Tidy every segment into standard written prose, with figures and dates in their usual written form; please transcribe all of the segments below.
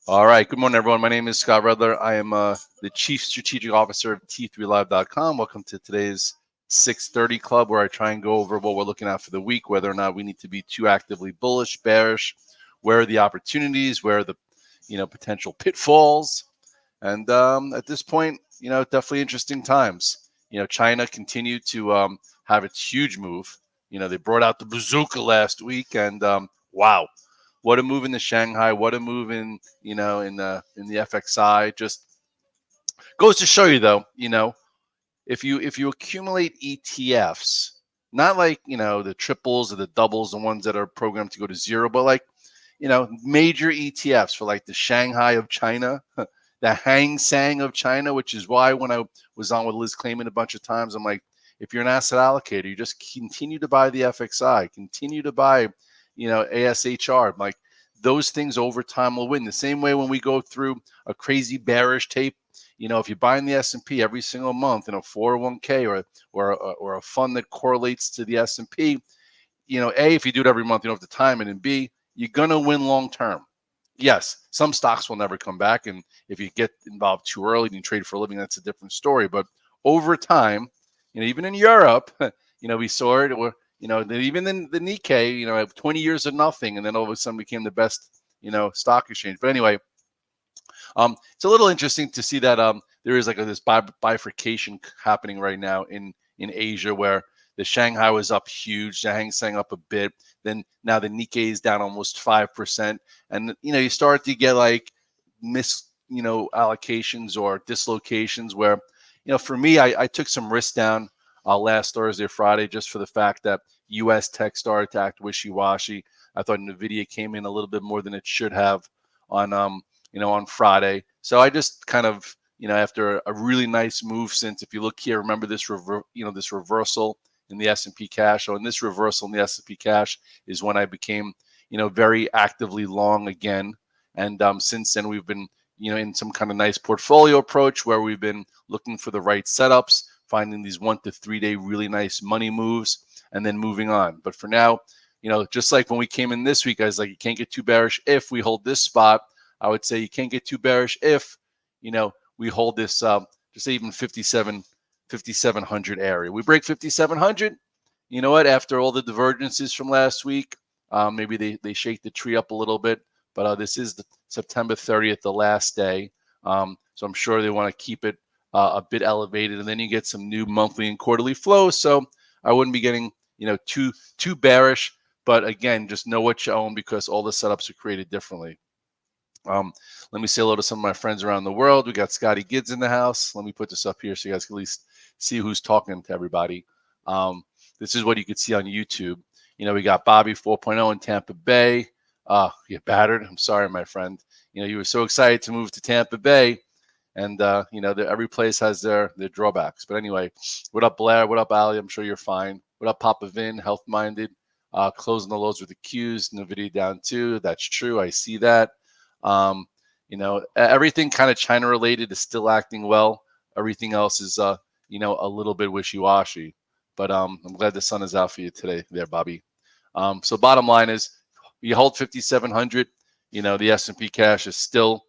All right. Good morning, everyone. My name is Scott Redler. I am the Chief Strategic Officer of T3Live.com. Welcome to today's 6:30 Club, where I try and go over what we're looking at for the week, whether or not we need to be too actively bullish, bearish, where are the opportunities, where are the potential pitfalls, and at this point, definitely interesting times. China continued to have its huge move. They brought out the bazooka last week, and wow, what a move in the Shanghai! What a move in the FXI. Just goes to show you, though. If you accumulate ETFs, not like the triples or the doubles, the ones that are programmed to go to zero, but like major ETFs for like the Shanghai of China, the Hang Seng of China, which is why when I was on with Liz Clayman a bunch of times, I'm like, if you're an asset allocator, you just continue to buy the FXI, continue to buy, ASHR. Like those things over time will win. The same way when we go through a crazy bearish tape, if you're buying the S&P every single month in a 401k or a fund that correlates to the S&P, A, if you do it every month, you don't have to time it, and B, you're gonna win long term. Yes, some stocks will never come back, and if you get involved too early and you trade for a living, that's a different story. But over time, even in Europe, we saw it, or even in the Nikkei, 20 years of nothing, and then all of a sudden became the best, stock exchange. But anyway, it's a little interesting to see that there is like this bifurcation happening right now in Asia, where the Shanghai was up huge, the Hang Seng up a bit. Then now the Nikkei is down almost 5%, and you start to get like allocations or dislocations where, for me, I took some risk down last Thursday or Friday just for the fact that U.S. tech started to act wishy-washy. I thought Nvidia came in a little bit more than it should have on Friday. So I just kind of, after a really nice move, since if you look here, remember this this reversal in the S&P cash. So in this reversal in the S&P cash is when I became, very actively long again. And since then we've been, in some kind of nice portfolio approach where we've been looking for the right setups, finding these 1 to 3 day really nice money moves, and then moving on. But for now, just like when we came in this week, I was like, you can't get too bearish if we hold this spot. I would say you can't get too bearish if, we hold this, just even 5,700 area. We break 5,700. You know what? After all the divergences from last week, maybe they shake the tree up a little bit. But this is the September 30th, the last day. So I'm sure they want to keep it a bit elevated, and then you get some new monthly and quarterly flows. So I wouldn't be getting too bearish. But again, just know what you own because all the setups are created differently. Let me say hello to some of my friends around the world. We got Scotty Gids in the house. Let me put this up here so you guys can at least see who's talking to everybody. This is what you could see on YouTube. We got Bobby 4.0 in Tampa Bay. You're battered. I'm sorry, my friend. You were so excited to move to Tampa Bay, and every place has their drawbacks. But anyway, what up, Blair? What up, Ali? I'm sure you're fine. What up, Papa Vin? Health minded. Closing the lows with the Qs. Nvidia down too. That's true. I see that. Everything kind of China related is still acting well. Everything else is, a little bit wishy-washy. But I'm glad the sun is out for you today there, Bobby. So bottom line is, you hold 5,700. The S&P cash is still,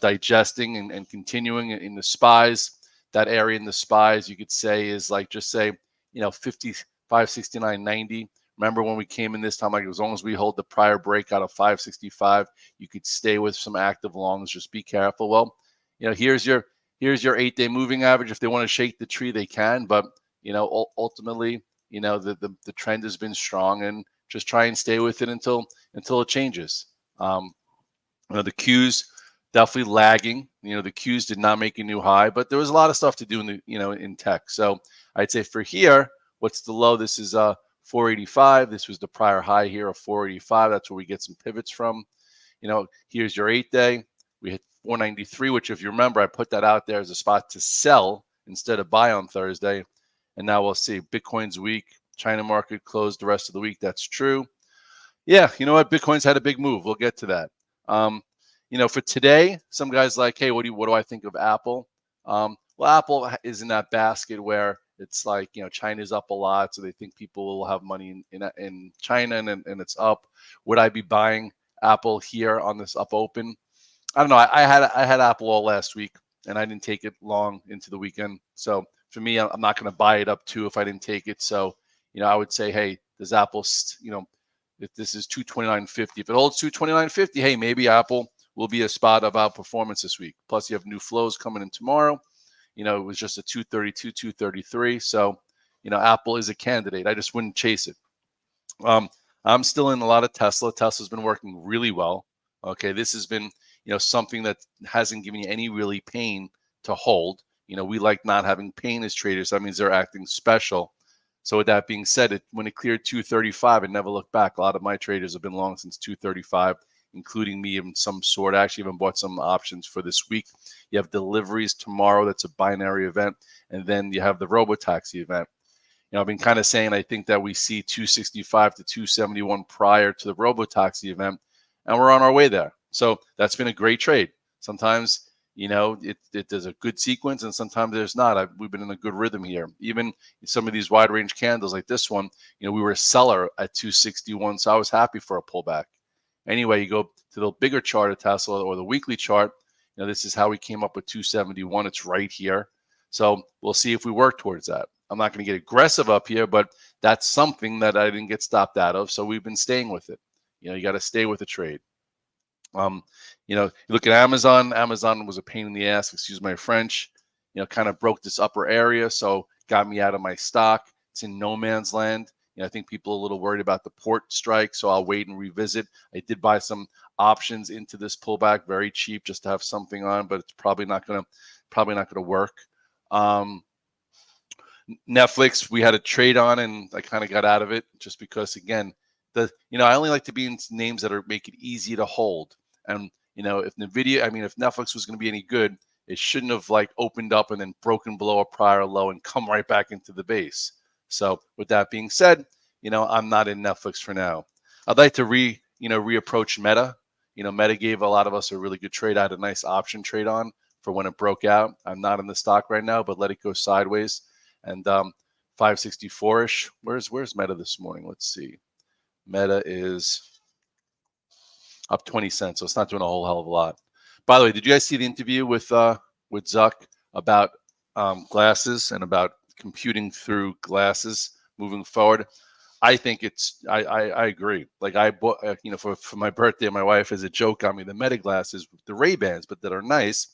digesting and continuing in the SPYs. That area in the SPYs, you could say, is like, just say, 55, 69, 90. Remember when we came in this time, like as long as we hold the prior break out of 565, you could stay with some active longs. Just be careful. Well, here's your 8-day moving average. If they want to shake the tree, they can. But ultimately, the trend has been strong, and just try and stay with it until it changes. The Qs definitely lagging. The Qs did not make a new high, but there was a lot of stuff to do in the in tech. So I'd say for here, what's the low? This is 485. This was the prior high here of 485. That's where we get some pivots from. Here's your 8-day. We hit 493, which, if you remember, I put that out there as a spot to sell instead of buy on Thursday. And now we'll see. Bitcoin's weak. China market closed the rest of the week. That's true. Yeah, you know what? Bitcoin's had a big move. We'll get to that. For today, some guys like, hey, what do I think of Apple? Well, Apple is in that basket where it's like, China's up a lot, so they think people will have money in China, and it's up. Would I be buying Apple here on this up open? I don't know. I had Apple all last week, and I didn't take it long into the weekend. So for me, I'm not going to buy it up too if I didn't take it. So I would say, hey, does Apple, if this is 229.50, if it holds 229.50, hey, maybe Apple will be a spot of outperformance this week. Plus, you have new flows coming in tomorrow. It was just a 232, 233. So Apple is a candidate. I just wouldn't chase it. I'm still in a lot of Tesla. Tesla's been working really well. Okay, this has been something that hasn't given you any really pain to hold. We like not having pain as traders. That means they're acting special. So with that being said, when it cleared 235, it never looked back. A lot of my traders have been long since 235, including me in some sort. I actually even bought some options for this week. You have deliveries tomorrow. That's a binary event. And then you have the robotaxi event. I've been kind of saying I think that we see 265 to 271 prior to the robotaxi event, and we're on our way there. So that's been a great trade. Sometimes, there's a good sequence, and sometimes there's not. We've been in a good rhythm here. Even some of these wide range candles like this one, we were a seller at 261, so I was happy for a pullback. Anyway, you go to the bigger chart of Tesla or the weekly chart. This is how we came up with 271. It's right here. So we'll see if we work towards that. I'm not going to get aggressive up here, but that's something that I didn't get stopped out of. So we've been staying with it. You got to stay with the trade. You look at Amazon. Amazon was a pain in the ass, excuse my French. Kind of broke this upper area, so got me out of my stock. It's in no man's land. I think people are a little worried about the port strike, so I'll wait and revisit. I did buy some options into this pullback, very cheap, just to have something on, but it's probably not gonna work. Netflix, we had a trade on, and I kind of got out of it just because, again, I only like to be in names that make it easy to hold. And if Netflix was going to be any good, it shouldn't have opened up and then broken below a prior low and come right back into the base. So with that being said, I'm not in Netflix for now. I'd like to reapproach Meta. Meta gave a lot of us a really good trade. I had a nice option trade on for when it broke out. I'm not in the stock right now, but let it go sideways. And 564-ish. Where's Meta this morning? Let's see. Meta is up 20 cents, so it's not doing a whole hell of a lot. By the way, did you guys see the interview with Zuck about glasses and about computing through glasses moving forward? I think I agree. I bought for my birthday, my wife as a joke got me the Meta glasses, the Ray-Bans, but that are nice.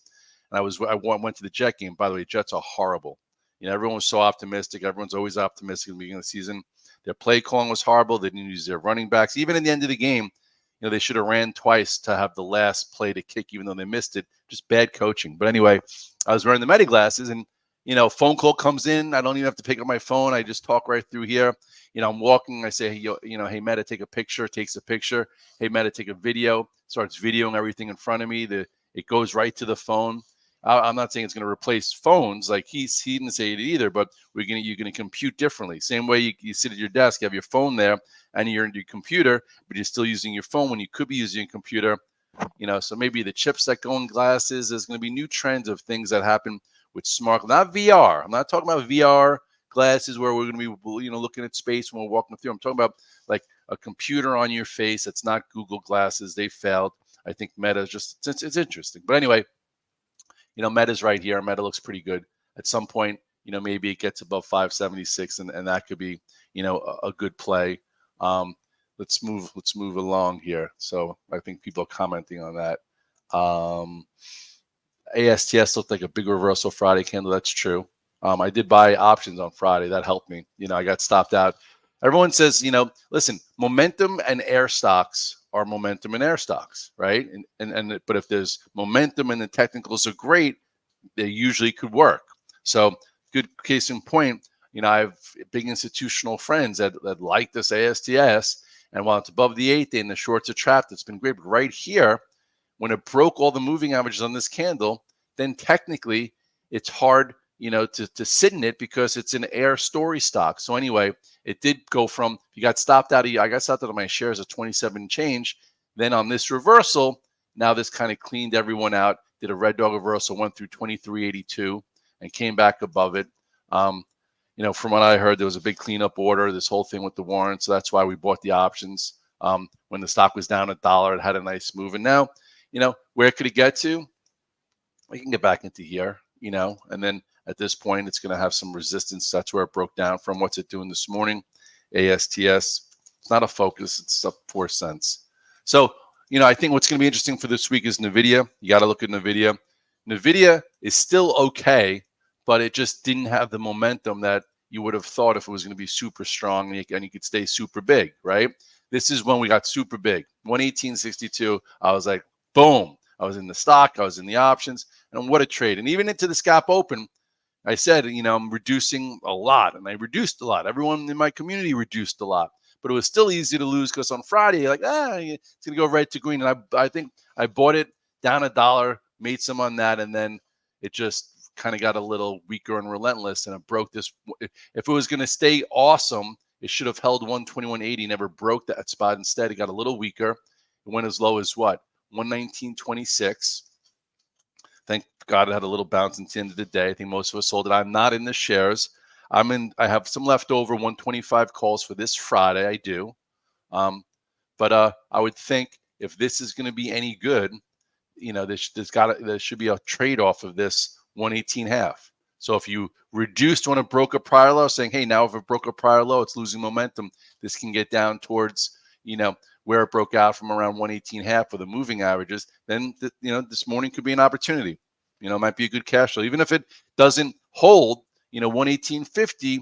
And I went to the Jet game. By the way, Jets are horrible. Everyone was so optimistic. Everyone's always optimistic at the beginning of the season. Their play calling was horrible. They didn't use their running backs. Even in the end of the game, they should have ran twice to have the last play to kick, even though they missed it. Just bad coaching. But anyway, I was wearing the Meta glasses, and phone call comes in. I don't even have to pick up my phone. I just talk right through here. I'm walking. I say, hey Meta, take a picture. Takes a picture. Hey Meta, take a video. Starts videoing everything in front of me. It goes right to the phone. I'm not saying it's going to replace phones. He didn't say it either, but you're going to compute differently. Same way you sit at your desk, you have your phone there, and you're in your computer, but you're still using your phone when you could be using a computer. So maybe the chips that go in glasses. There's going to be new trends of things that happen with smart, not VR. I'm not talking about VR glasses where we're going to be looking at space when we're walking through. I'm talking about a computer on your face. That's not Google glasses. They failed. I think Meta is just it's interesting. But anyway. Meta's right here. Meta looks pretty good. At some point, maybe it gets above 576, and that could be, a good play. Let's move along here. So I think people are commenting on that. ASTS looked like a big reversal Friday candle. That's true. I did buy options on Friday. That helped me. I got stopped out. Everyone says, listen, momentum and air stocks are momentum and air stocks, right? But if there's momentum and the technicals are great, they usually could work. So good case in point, I have big institutional friends that like this ASTS, and while it's above the 8-day and the shorts are trapped, it's been great. But right here, when it broke all the moving averages on this candle, then technically it's hard to sit in it because it's an air story stock. So anyway, it did go from, I got stopped out of my shares at 27 change. Then on this reversal, now this kind of cleaned everyone out, did a red dog reversal, went through 23.82 and came back above it. From what I heard, there was a big cleanup order, this whole thing with the warrants. So that's why we bought the options. When the stock was down $1, it had a nice move. And now, where could it get to? We can get back into here, and then at this point, it's going to have some resistance. That's where it broke down from. What's it doing this morning? ASTS. It's not a focus. It's up 4 cents. So, I think what's going to be interesting for this week is NVIDIA. You got to look at NVIDIA. NVIDIA is still okay, but it just didn't have the momentum that you would have thought if it was going to be super strong and you could stay super big, right? This is when we got super big. 118.62. I was like, boom. I was in the stock. I was in the options. And what a trade. And even into the scalp open, I said, I'm reducing a lot. And I reduced a lot. Everyone in my community reduced a lot. But it was still easy to lose because on Friday, you're like, it's going to go right to green. And I think I bought it down $1, made some on that, and then it just kind of got a little weaker and relentless, and it broke this. If it was going to stay awesome, it should have held 121.80, never broke that spot. Instead, it got a little weaker. It went as low as what? 119.26. Thank God it had a little bounce at the end of the day. I think most of us sold it. I'm not in the shares. I have some leftover 125 calls for this Friday. I do. But I would think if this is going to be any good, there should be a trade-off of this 118.5. So if you reduced when it broke a prior low, saying, hey, now if it broke a prior low, it's losing momentum, this can get down towards, where it broke out from around 118.5 for the moving averages, then, this morning could be an opportunity. It might be a good cash flow. Even if it doesn't hold, 118.50,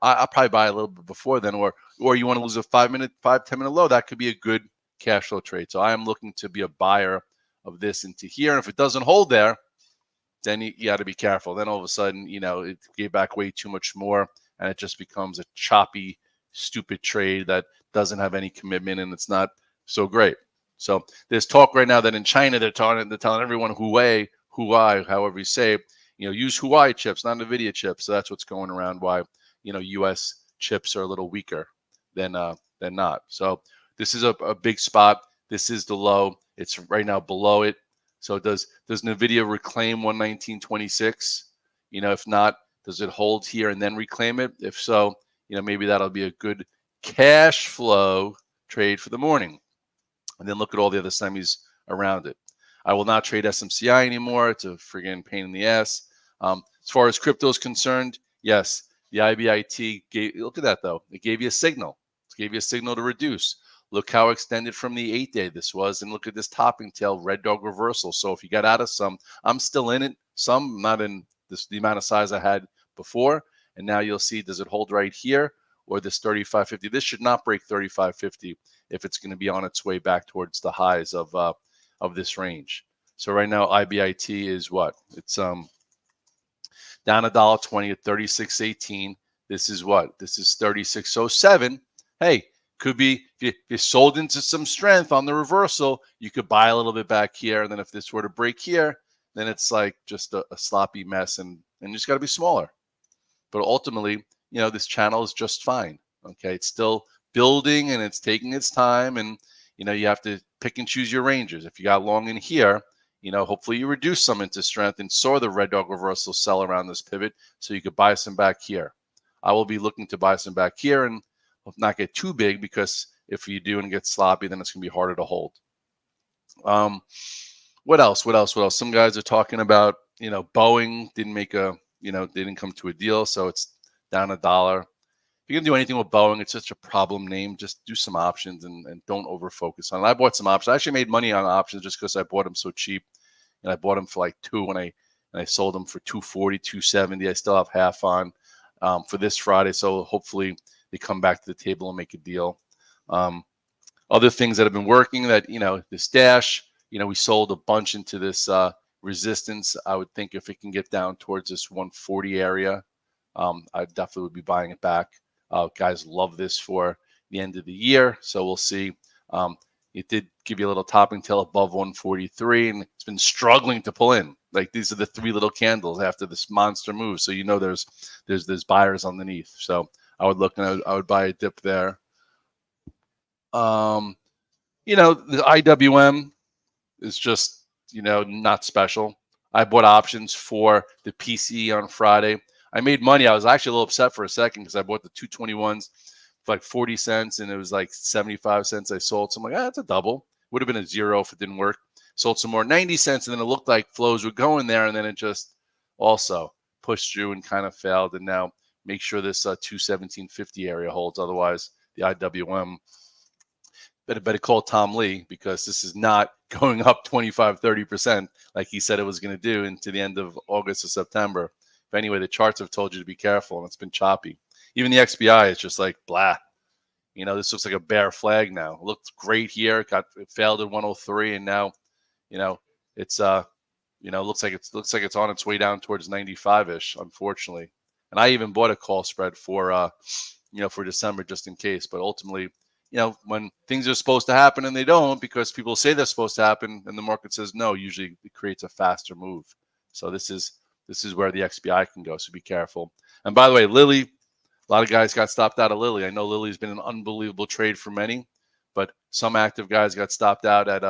I'll probably buy a little bit before then, or you want to lose a 10 minute low, that could be a good cash flow trade. So I am looking to be a buyer of this into here. And if it doesn't hold there, then you got to be careful. Then all of a sudden, it gave back way too much more, and it just becomes a choppy, stupid trade that doesn't have any commitment, and it's not so great. So there's talk right now that in China they're telling everyone Huawei, however you say, use Huawei chips, not NVIDIA chips. So that's what's going around. Why U.S. chips are a little weaker than not. So this is a big spot. This is the low. It's right now below it. So does NVIDIA reclaim 119.26? If not, does it hold here and then reclaim it? If so, maybe that'll be a good cash flow trade for the morning. And then look at all the other semis around it. I will not trade SMCI anymore. It's a friggin' pain in the ass. As far as crypto is concerned, yes, the IBIT look at that though. It gave you a signal. It gave you a signal to reduce. Look how extended from the 8-day this was, and look at this topping tail red dog reversal. So if you got out of some, I'm still in it. Some not in the amount of size I had before. And now you'll see, does it hold right here or this 35.50? This should not break 35.50 if it's going to be on its way back towards the highs of this range. So right now IBIT is what? It's down $1.20 at 36.18. This is what? This is 36.07. Hey, could be if you sold into some strength on the reversal, you could buy a little bit back here, and then if this were to break here, then it's like just a sloppy mess, and you just got to be smaller. But ultimately, this channel is just fine. Okay, it's still building and it's taking its time, and you have to pick and choose your ranges. If you got long in here, hopefully you reduce some into strength and saw the red dog reversal sell around this pivot, so you could buy some back here. I will be looking to buy some back here and not get too big, because if you do and get sloppy, then it's going to be harder to hold. What else? Some guys are talking about, Boeing didn't make they didn't come to a deal, so it's down $1. If you can do anything with Boeing, it's such a problem name. Just do some options and don't over focus on it. I bought some options. I actually made money on options just because I bought them so cheap, and I bought them for like $2 and I sold them for $2.40, $2.70. I still have half on for this Friday, so hopefully they come back to the table and make a deal. Other things that have been working, that this Dash, we sold a bunch into this resistance. I would think if it can get down towards this 140 area, I definitely would be buying it back. Guys love this for the end of the year, so we'll see. It did give you a little topping tail above 143, and it's been struggling to pull in. Like, these are the three little candles after this monster move, so there's buyers underneath. So I would look and I would buy a dip there. The IWM is just, not special. I bought options for the PCE on Friday. I made money. I was actually a little upset for a second because I bought the 221s for like 40 cents and it was like 75 cents I sold. So I'm like, that's a double. Would have been a zero if it didn't work. sold some more 90 cents, and then it looked like flows were going there, and then it just also pushed through and kind of failed. And now make sure this 217.50 area holds. Otherwise, the IWM better call Tom Lee, because this is not going up 25-30% like he said it was going to do into the end of August or September. But anyway, the charts have told you to be careful, and it's been choppy. Even the XBI is just like blah. This looks like a bear flag now. It looked great here. It failed at 103, and now, it's looks like it's on its way down towards 95-ish, unfortunately. And I even bought a call spread for for December just in case. But ultimately, when things are supposed to happen and they don't, because people say they're supposed to happen and the market says no, usually it creates a faster move. So this is where the XBI can go. So be careful. And by the way, Lilly, a lot of guys got stopped out of Lilly. I know Lilly's been an unbelievable trade for many, but some active guys got stopped out at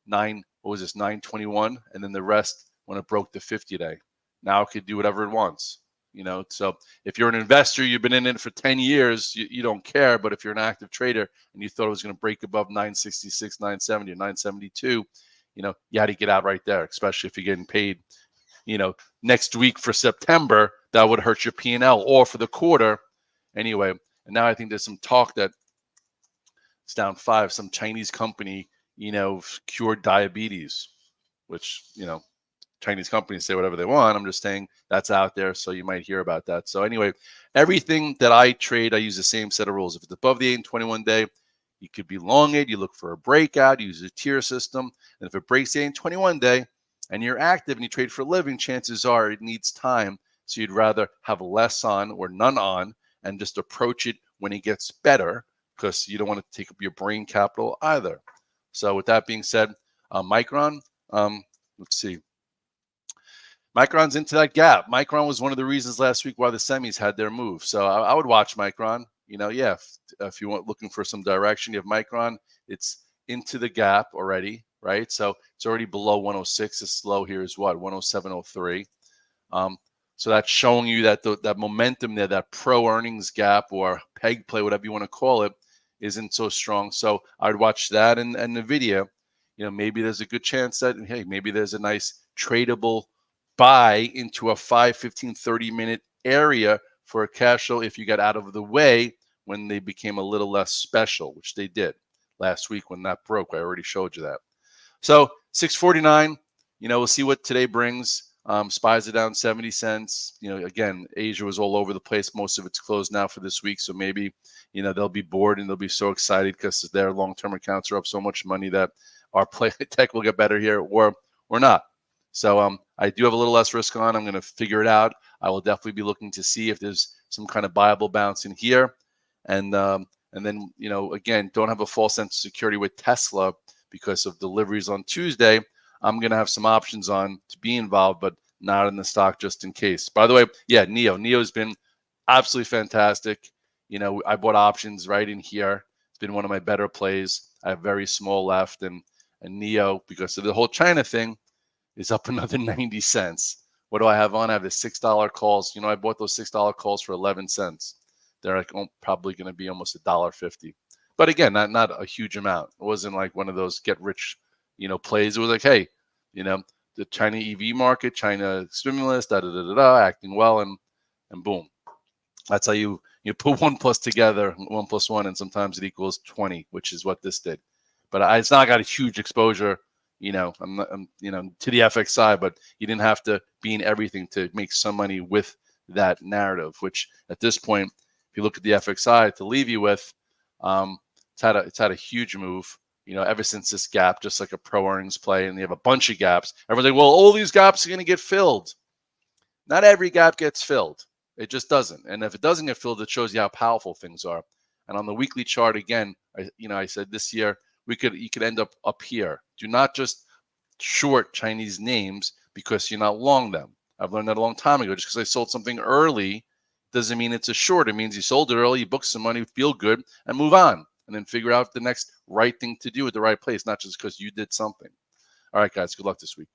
921, and then the rest when it broke the 50-day. Now it could do whatever it wants. So if you're an investor, you've been in it for 10 years, you don't care. But if you're an active trader and you thought it was going to break above 966, 970, or 972, you had to get out right there, especially if you're getting paid, next week for September. That would hurt your P&L, or for the quarter. Anyway, and now I think there's some talk that it's down 5, some Chinese company, cured diabetes, which, Chinese companies say whatever they want. I'm just saying that's out there, so you might hear about that. So anyway, everything that I trade, I use the same set of rules. If it's above the 8 and 21 day, you could be long it. You look for a breakout, use a tier system. And if it breaks the 8 and 21 day and you're active and you trade for a living, chances are it needs time. So you'd rather have less on or none on and just approach it when it gets better, because you don't want to take up your brain capital either. So with that being said, Micron, let's see. Micron's into that gap. Micron was one of the reasons last week why the semis had their move. So I would watch Micron. If you want looking for some direction, you have Micron. It's into the gap already, right? So it's already below 106. It's low here is what, 107.03. So that's showing you that that momentum there, that pro earnings gap or peg play, whatever you want to call it, isn't so strong. So I'd watch that and NVIDIA. Maybe there's a good chance that, hey, maybe there's a nice tradable buy into a 5, 15, 30-minute area for a cash flow if you got out of the way when they became a little less special, which they did last week when that broke. I already showed you that. So 649, we'll see what today brings. Spies are down 70 cents. Again, Asia was all over the place. Most of it's closed now for this week. So maybe, they'll be bored and they'll be so excited because their long-term accounts are up so much money that our play tech will get better here or not. So I do have a little less risk on. I'm going to figure it out. I will definitely be looking to see if there's some kind of viable bounce in here. And then, again, don't have a false sense of security with Tesla because of deliveries on Tuesday. I'm going to have some options on to be involved, but not in the stock just in case. By the way, yeah, Neo's been absolutely fantastic. I bought options right in here. It's been one of my better plays. I have very small left, and Neo, because of the whole China thing, is up another 90 cents. What do I have on? I have the $6 calls. I bought those $6 calls for 11 cents. They're like probably going to be almost $1.50. But again, not a huge amount. It wasn't like one of those get rich, plays. It was like, hey, the China EV market, China stimulus, acting well, and boom. That's how you put 1 plus together, 1 plus 1, and sometimes it equals 20, which is what this did. But it's not got a huge exposure. I'm to the FX side, but you didn't have to be in everything to make some money with that narrative, which at this point, if you look at the FX side to leave you with, it's had a huge move, ever since this gap, just like a pro earnings play, and they have a bunch of gaps. Everyone's like, well, all these gaps are going to get filled. Not every gap gets filled. It just doesn't. And if it doesn't get filled, it shows you how powerful things are. And on the weekly chart, again, I said this year, you could end up here. Do not just short Chinese names because you're not long them. I've learned that a long time ago. Just because I sold something early doesn't mean it's a short. It means you sold it early, you booked some money, feel good, and move on. And then figure out the next right thing to do at the right place, not just because you did something. All right, guys, good luck this week.